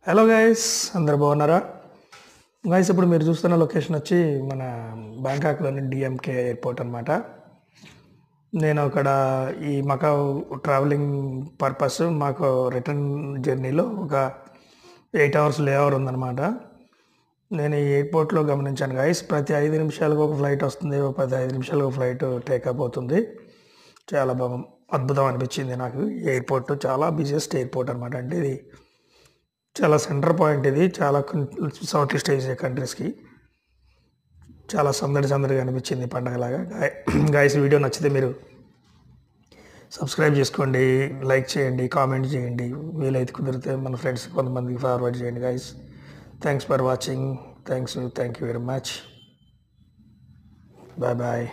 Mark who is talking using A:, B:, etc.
A: Hello guys, అందరు బాగున్నారా? Guys, ఇప్పుడు మీరు చూస్తున్న లొకేషన్ వచ్చి మన బ్యాంకాక్లోని డిఎంకే ఎయిర్పోర్ట్ అనమాట. నేను అక్కడ ఈ మకావ్ ట్రావెలింగ్ పర్పస్ మాకు రిటర్న్ జర్నీలో ఒక 8 అవర్స్ లే ఓవర్ ఉందన్నమాట. నేను ఈ ఎయిర్పోర్ట్లో గమనించాను గైస్, ప్రతి 5 నిమిషాలకు ఒక ఫ్లైట్ వస్తుంది, ఒక 15 నిమిషాలకు ఒక ఫ్లైట్ టేకప్ అవుతుంది. చాలా బాగా అద్భుతం అనిపించింది నాకు. ఈ ఎయిర్పోర్ట్ చాలా బిజియెస్ట్ ఎయిర్పోర్ట్ అనమాట. అంటే ఇది చాలా సెంటర్ పాయింట్. ఇది చాలా సౌత్ ఈస్ట్ ఏషియా కంట్రీస్కి చాలా సందడిగా అనిపించింది పండగలాగా. గాయస్, వీడియో నచ్చితే మీరు సబ్స్క్రైబ్ చేసుకోండి, లైక్ చేయండి, కామెంట్ చేయండి, వీలైతే కుదిరితే మన ఫ్రెండ్స్ కొంతమందికి ఫార్వర్డ్ చేయండి. Guys, thanks for watching. Thank you very much. Bye bye.